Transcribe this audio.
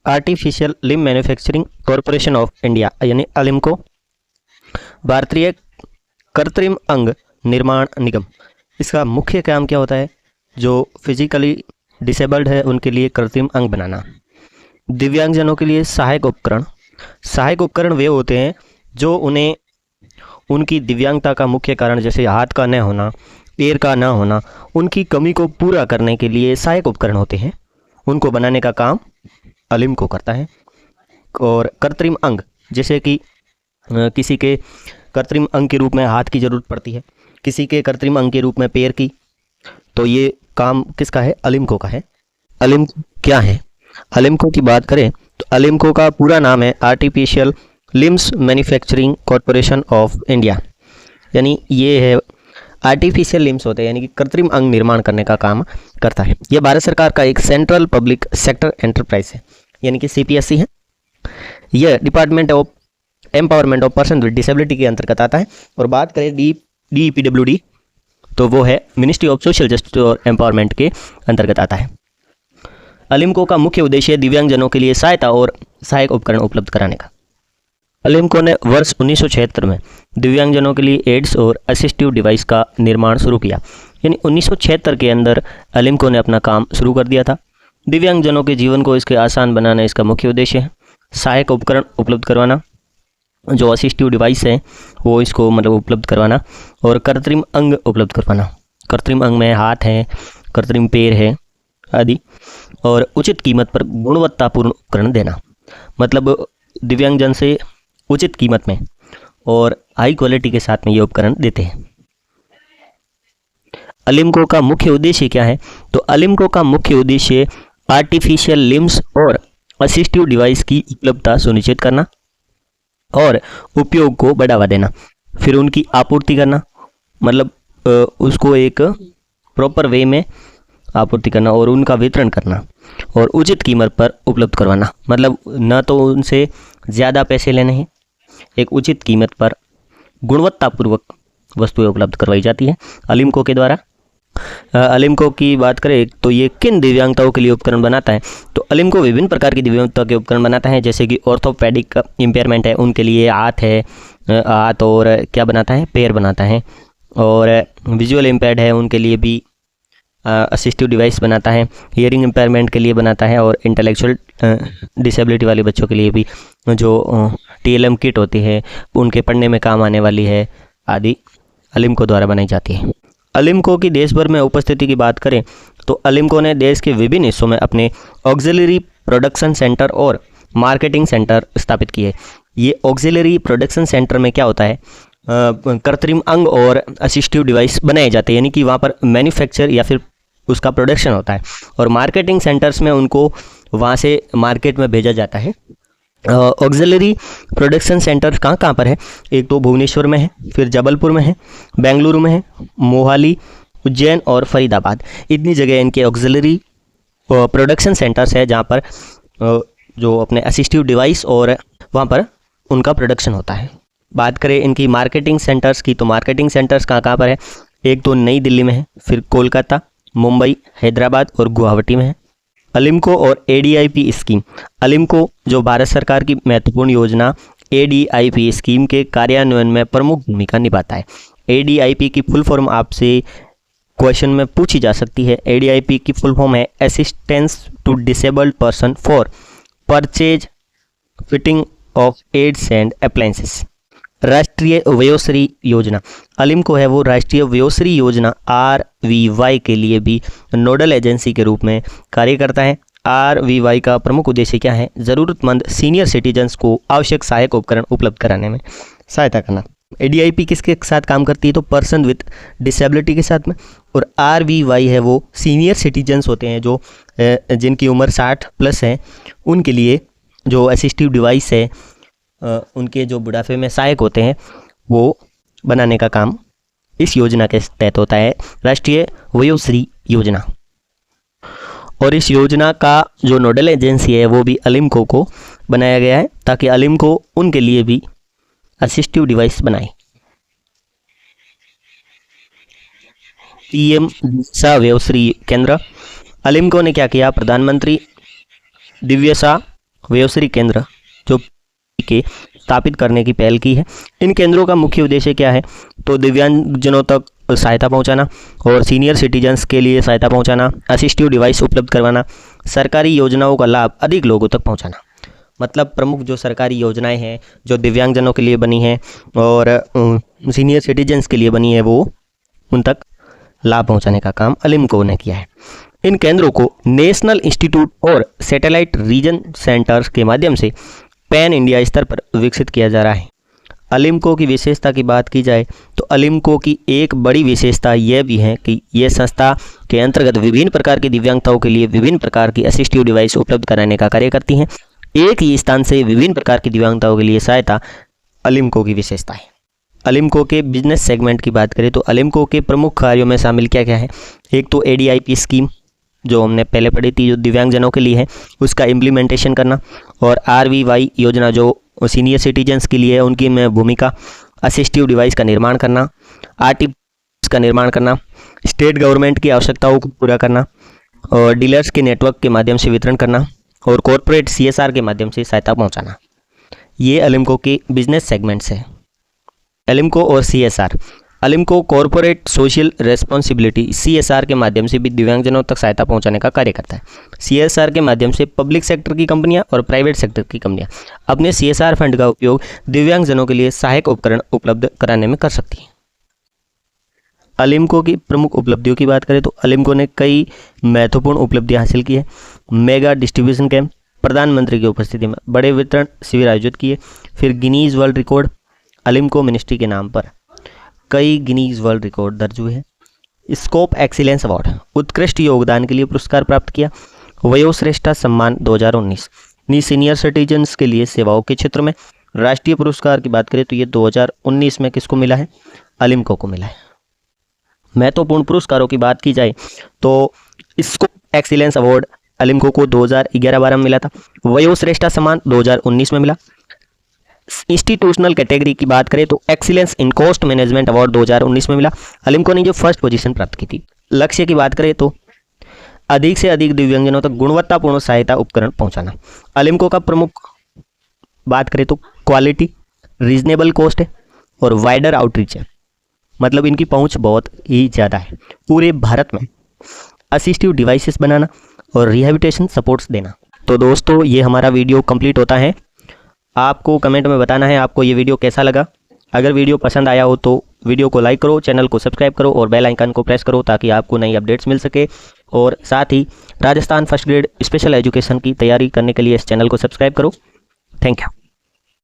Artificial limb manufacturing corporation of India यानी अलिम्को, भारतीय कृत्रिम अंग निर्माण निगम। इसका मुख्य काम क्या होता है? जो फिजिकली डिसेबल्ड है उनके लिए कृत्रिम अंग बनाना। दिव्यांगजनों के लिए सहायक उपकरण। सहायक उपकरण वे होते हैं जो उन्हें उनकी दिव्यांगता का मुख्य कारण, जैसे हाथ का न होना, पैर का न होना, उनकी कमी को पूरा करने के लिए सहायक उपकरण होते हैं। उनको बनाने का काम अलिम्को करता है। और कृत्रिम अंग, जैसे कि किसी के कृत्रिम अंग के रूप में हाथ की ज़रूरत पड़ती है, किसी के कृत्रिम अंग के रूप में पैर की, तो ये काम किसका है? अलिम्को का है। अलिम्को क्या है? अलिम्को की बात करें तो अलिम्को का पूरा नाम है artificial limbs manufacturing corporation of India, यानी ये है आर्टिफिशियल लिम्स होते हैं यानी कि कृत्रिम अंग निर्माण करने का काम करता है। यह भारत सरकार का एक सेंट्रल पब्लिक सेक्टर एंटरप्राइज है, यानी कि CPSE है। यह department of empowerment of person with disability के अंतर्गत आता है। और बात करें DEPWD तो वो है मिनिस्ट्री ऑफ सोशल जस्टिस और एम्पावरमेंट के अंतर्गत आता है। अलिम्को का मुख्य उद्देश्य दिव्यांगजनों के लिए सहायता और सहायक उपकरण उपलब्ध कराने का। अलिम्को ने वर्ष 1976 में दिव्यांगजनों के लिए एड्स और असिस्टिव डिवाइस का निर्माण शुरू किया, यानी 1976 के अंदर अलिम्को ने अपना काम शुरू कर दिया था। दिव्यांगजनों के जीवन को इसके आसान बनाना इसका मुख्य उद्देश्य है। सहायक उपकरण उपलब्ध करवाना, जो असिस्टिव डिवाइस है वो इसको मतलब उपलब्ध करवाना, और कृत्रिम अंग उपलब्ध करवाना। कृत्रिम अंग में हाथ है, कृत्रिम पैर है आदि, और उचित कीमत पर गुणवत्तापूर्ण उपकरण देना, मतलब दिव्यांगजन से उचित कीमत में और हाई क्वालिटी के साथ में ये उपकरण देते हैं। अलिम्को का मुख्य उद्देश्य क्या है? तो अलिम्को का मुख्य उद्देश्य आर्टिफिशियल लिम्स और असिस्टिव डिवाइस की उपलब्धता सुनिश्चित करना और उपयोग को बढ़ावा देना, फिर उनकी आपूर्ति करना, मतलब उसको एक प्रॉपर वे में आपूर्ति करना और उनका वितरण करना, और उचित कीमत पर उपलब्ध करवाना, मतलब न तो उनसे ज़्यादा पैसे लेने हैं, एक उचित कीमत पर गुणवत्तापूर्वक वस्तुएं उपलब्ध करवाई जाती है अलिम्को के द्वारा। अलिम्को की बात करें तो ये किन दिव्यांगताओं के लिए उपकरण बनाता है? तो अलिम्को विभिन्न प्रकार की दिव्यांगता के उपकरण बनाता है, जैसे कि ऑर्थोपेडिक इम्पेयरमेंट है उनके लिए हाथ और क्या बनाता है? पैर बनाता है। और विजुअल इम्पेयर्ड है उनके लिए भी असिस्टिव डिवाइस बनाता है। हियरिंग इम्पेयरमेंट के लिए बनाता है, और इंटेलेक्चुअल डिसेबिलिटी वाले बच्चों के लिए भी जो TLM किट होती है उनके पढ़ने में काम आने वाली है आदि अलिम्को द्वारा बनाई जाती है। अलिम्को की देश भर में उपस्थिति की बात करें तो अलिम्को ने देश के विभिन्न हिस्सों में अपने ऑक्सिलरी प्रोडक्शन सेंटर और मार्केटिंग सेंटर स्थापित किए। ये ऑक्सिलरी प्रोडक्शन सेंटर में क्या होता है? कृत्रिम अंग और असिस्टिव डिवाइस बनाए जाते हैं, यानी कि वहाँ पर मैन्युफैक्चर या फिर उसका प्रोडक्शन होता है। और मार्केटिंग सेंटर्स में उनको वहाँ से मार्केट में भेजा जाता है। ऑक्सिलरी प्रोडक्शन सेंटर कहाँ पर है? एक तो भुवनेश्वर में है, फिर जबलपुर में है, बेंगलुरु में है, मोहाली, उज्जैन और फरीदाबाद। इतनी जगह इनके ऑक्सिलरी प्रोडक्शन सेंटर्स है जहाँ पर जो अपने असिस्टिव डिवाइस और वहाँ पर उनका प्रोडक्शन होता है। बात करें इनकी मार्केटिंग सेंटर्स की तो मार्केटिंग सेंटर्स कहाँ पर है? एक तो नई दिल्ली में है, फिर कोलकाता, मुंबई, हैदराबाद और गुवाहाटी में है। अलिम्को और ADIP स्कीम। अलिम्को जो भारत सरकार की महत्वपूर्ण योजना ADIP स्कीम के कार्यान्वयन में प्रमुख भूमिका निभाता है। ADIP की फुल फॉर्म आपसे क्वेश्चन में पूछी जा सकती है। ADIP की फुल फॉर्म है assistance to disabled person for purchase fitting of aids and appliances. Rashtriya Vayoshri योजना। अलिम्को है वो राष्ट्रीय वयोश्री योजना RVY के लिए भी नोडल एजेंसी के रूप में कार्य करता है। RVY का प्रमुख उद्देश्य क्या है? ज़रूरतमंद सीनियर सिटीजन्स को आवश्यक सहायक उपकरण उपलब्ध कराने में सहायता करना। ADIP किसके साथ काम करती है? तो पर्सन विद डिसेबिलिटी के साथ में। और RVY है वो सीनियर सिटीजन्स होते हैं जो जिनकी उम्र 60+ है, उनके लिए जो असिस्टिव डिवाइस है उनके जो बुढ़ापे में सहायक होते हैं वो बनाने का काम इस योजना के तहत होता है, राष्ट्रीय वयोश्री योजना। और इस योजना का जो नोडल एजेंसी है वो भी अलिम्को को बनाया गया है ताकि अलिम्को उनके लिए भी असिस्टिव डिवाइस बनाए। PM दिव्यसा वयोश्री केंद्र। अलिम्को ने क्या किया? प्रधानमंत्री दिव्यसा वयोश्री केंद्र जो के स्थापित करने की पहल की है। इन केंद्रों का मुख्य उद्देश्य क्या है? तो दिव्यांगजनों तक सहायता पहुंचाना और सीनियर सिटीजन्स के लिए सहायता पहुंचाना, असिस्टिव डिवाइस उपलब्ध करवाना, सरकारी योजनाओं का लाभ अधिक लोगों तक पहुंचाना। मतलब प्रमुख जो सरकारी योजनाएं हैं जो दिव्यांगजनों के लिए बनी हैं और सीनियर सिटीजन्स के लिए बनी है, वो उन तक लाभ पहुंचाने का काम अलिम्को ने किया है। इन केंद्रों को नेशनल इंस्टीट्यूट और सैटेलाइट रीजन सेंटर्स के माध्यम से पैन इंडिया स्तर पर विकसित किया जा रहा है। अलिम्को की विशेषता की बात की जाए तो अलिम्को की एक बड़ी विशेषता यह भी है कि यह संस्था के अंतर्गत विभिन्न प्रकार की दिव्यांगताओं के लिए विभिन्न प्रकार की असिस्टिव डिवाइस उपलब्ध कराने का कार्य करती हैं। एक ही स्थान से विभिन्न प्रकार की दिव्यांगताओं के लिए सहायता अलिम्को की विशेषता है। अलिम्को के बिजनेस सेगमेंट की बात करें तो अलिम्को के प्रमुख कार्यों में शामिल क्या क्या है? एक तो ADIP स्कीम जो हमने पहले पढ़ी थी, जो दिव्यांगजनों के लिए है, उसका इम्प्लीमेंटेशन करना, और RVY योजना जो सीनियर सिटीजन्स के लिए है, उनकी में भूमिका, असिस्टिव डिवाइस का निर्माण करना, RTP का निर्माण करना, स्टेट गवर्नमेंट की आवश्यकताओं को पूरा करना, और डीलर्स के नेटवर्क के माध्यम से वितरण करना, और कॉरपोरेट CSR के माध्यम से सहायता पहुंचाना। ये अलिम्को के बिजनेस सेगमेंट्स है। अलिम्को और CSR, Alimco corporate social responsibility CSR के माध्यम से भी दिव्यांगजनों तक सहायता पहुंचाने का कार्य करता है। CSR के माध्यम से पब्लिक सेक्टर की कंपनियां और प्राइवेट सेक्टर की कंपनियां अपने CSR फंड का उपयोग दिव्यांगजनों के लिए सहायक उपकरण उपलब्ध कराने में कर सकती हैं। अलिम्को की प्रमुख उपलब्धियों की बात करें तो अलिम्को ने कई महत्वपूर्ण उपलब्धियां हासिल की है। मेगा डिस्ट्रीब्यूशन कैंप, प्रधानमंत्री की उपस्थिति में बड़े वितरण शिविर आयोजित किए। फिर गिनीज वर्ल्ड रिकॉर्ड, अलिम्को मिनिस्ट्री के नाम पर कई गिनीज वर्ल्ड रिकॉर्ड दर्ज हुए हैं। स्कोप एक्सीलेंस अवार्ड, उत्कृष्ट योगदान के लिए पुरस्कार प्राप्त किया। वयोश्रेष्ठता सम्मान 2019 सीनियर सिटीजन्स के लिए सेवाओं के क्षेत्र में राष्ट्रीय पुरस्कार की बात करें तो ये 2019 में किसको मिला है? अलिम्को को मिला है। महत्वपूर्ण पुरस्कारों की बात की जाए तो स्कोप एक्सीलेंस अवार्ड अलिम्को को 2011-12 में मिला था। वयोश्रेष्ठता सम्मान 2019 में मिला। इंस्टीट्यूशनल कैटेगरी की बात करें तो excellence in cost management award 2019 में मिला। अलिम्को ने जो फर्स्ट पोजीशन प्राप्त की थी। लक्ष्य की बात करें तो अधिक से अधिक दिव्यांगजनों तक गुणवत्तापूर्ण सहायता उपकरण पहुंचाना। अलिम्को का प्रमुख बात करें तो क्वालिटी, रीजनेबल कॉस्ट है और वाइडर आउटरीच है। मतलब इनकी पहुंच बहुत ही ज़्यादा है। पूरे भारत में असिस्टिव डिवाइसेस बनाना और रिहैबिलिटेशन सपोर्ट्स देना। तो दोस्तों ये हमारा वीडियो कंप्लीट होता है। आपको कमेंट में बताना है आपको ये वीडियो कैसा लगा। अगर वीडियो पसंद आया हो तो वीडियो को लाइक करो, चैनल को सब्सक्राइब करो और बेल आइकन को प्रेस करो ताकि आपको नई अपडेट्स मिल सके। और साथ ही Rajasthan first grade special education की तैयारी करने के लिए इस चैनल को सब्सक्राइब करो। Thank you.